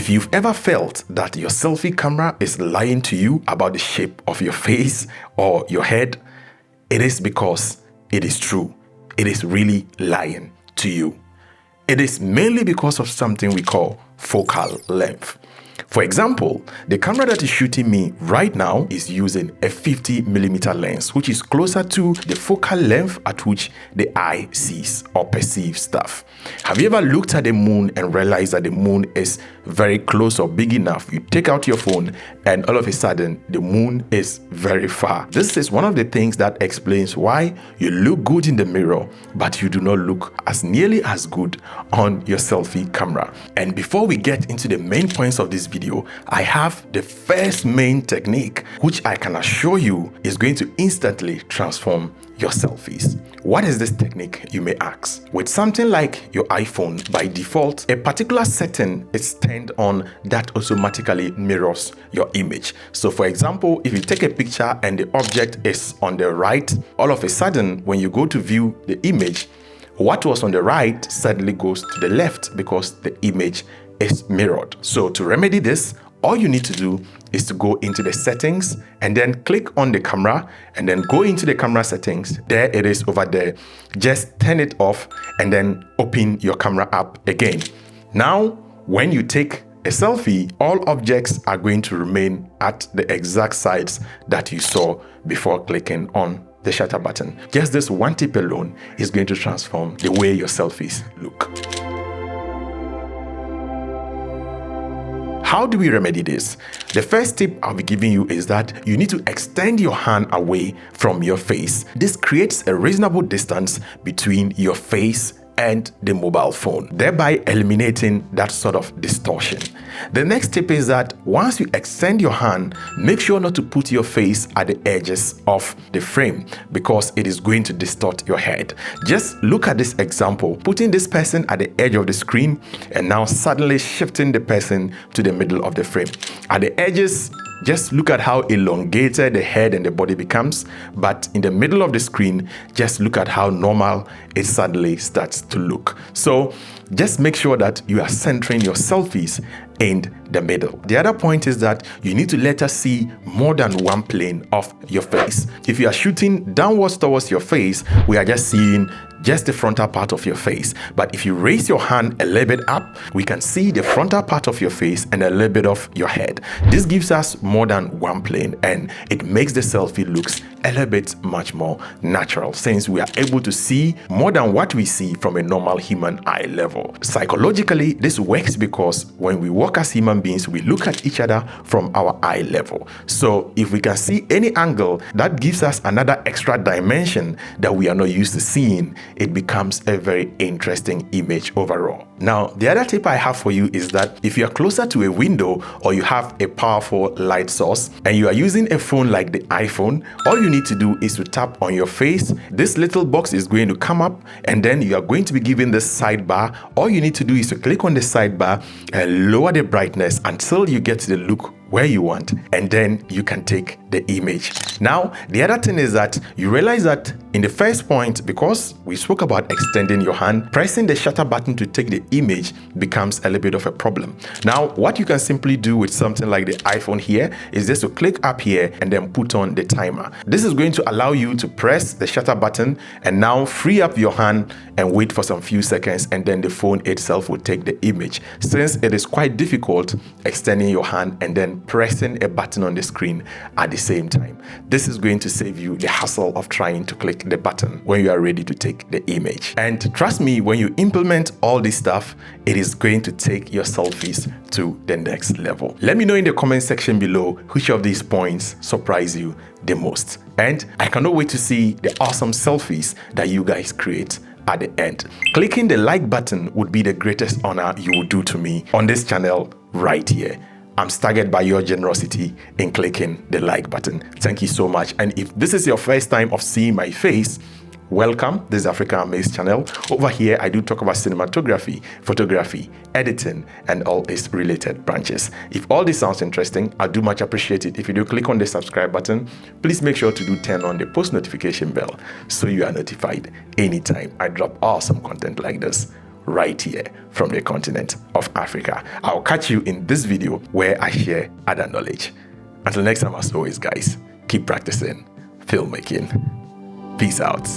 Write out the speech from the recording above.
If you've ever felt that your selfie camera is lying to you about the shape of your face or your head, it is because it is true. It is really lying to you. It is mainly because of something we call focal length. For example, the camera that is shooting me right now is using a 50mm lens, which is closer to the focal length at which the eye sees or perceives stuff. Have you ever looked at the moon and realized that the moon is very close or big enough? You take out your phone and all of a sudden the moon is very far. This is one of the things that explains why you look good in the mirror, but you do not look as nearly as good on your selfie camera. And before we get into the main points of this video, I have the first main technique, which I can assure you is going to instantly transform your selfies. What is this technique, you may ask? With something like your iPhone, by default, a particular setting is turned on that automatically mirrors your image. So for example, if you take a picture and the object is on the right, all of a sudden, when you go to view the image, what was on the right suddenly goes to the left because the image is mirrored. So to remedy this, all you need to do is to go into the settings and then click on the camera and then go into the camera settings. There it is over there. Just turn it off and then open your camera up again. Now, when you take a selfie, all objects are going to remain at the exact size that you saw before clicking on the shutter button. Just this one tip alone is going to transform the way your selfies look. How do we remedy this? The first tip I'll be giving you is that you need to extend your hand away from your face. This creates a reasonable distance between your face and the mobile phone, thereby eliminating that sort of distortion. The next tip is that once you extend your hand, make sure not to put your face at the edges of the frame because it is going to distort your head. Just look at this example, putting this person at the edge of the screen and now suddenly shifting the person to the middle of the frame. At the edges, just look at how elongated the head and the body becomes, but in the middle of the screen, just look at how normal it suddenly starts to look. So just make sure that you are centering your selfies in the middle. The other point is that you need to let us see more than one plane of your face. If you are shooting downwards towards your face, we are just seeing just the frontal part of your face. But if you raise your hand a little bit up, we can see the frontal part of your face and a little bit of your head. This gives us more than one plane and it makes the selfie looks a little bit much more natural since we are able to see more than what we see from a normal human eye level. Psychologically, this works because when we walk as human beings, we look at each other from our eye level. So if we can see any angle, that gives us another extra dimension that we are not used to seeing. It becomes a very interesting image overall. Now, the other tip I have for you is that if you are closer to a window or you have a powerful light source and you are using a phone like the iPhone, all you need to do is to tap on your face. This little box is going to come up and then you are going to be given this sidebar. All you need to do is to click on the sidebar and lower the brightness until you get to the look where you want, and then you can take the image. Now, the other thing is that you realize that in the first point, because we spoke about extending your hand, pressing the shutter button to take the image becomes a little bit of a problem. Now, what you can simply do with something like the iPhone here is just to click up here and then put on the timer. This is going to allow you to press the shutter button and now free up your hand and wait for some few seconds, and then the phone itself will take the image. Since it is quite difficult extending your hand and then pressing a button on the screen at the same time, this is going to save you the hassle of trying to click the button when you are ready to take the image. And trust me, when you implement all this stuff, it is going to take your selfies to the next level. Let me know in the comment section below which of these points surprise you the most. And I cannot wait to see the awesome selfies that you guys create at the end. Clicking the like button would be the greatest honor you would do to me on this channel right here. I'm staggered by your generosity in clicking the like button. Thank you so much. And if this is your first time of seeing my face, welcome. This is Africa Amaze channel. Over here, I do talk about cinematography, photography, editing, and all its related branches. If all this sounds interesting, I do much appreciate it if you do click on the subscribe button. Please make sure to do turn on the post notification bell so you are notified anytime I drop awesome content like this. right here from the continent of Africa. I'll catch you in this video where I share other knowledge. Until next time, as always, guys, keep practicing filmmaking. Peace out.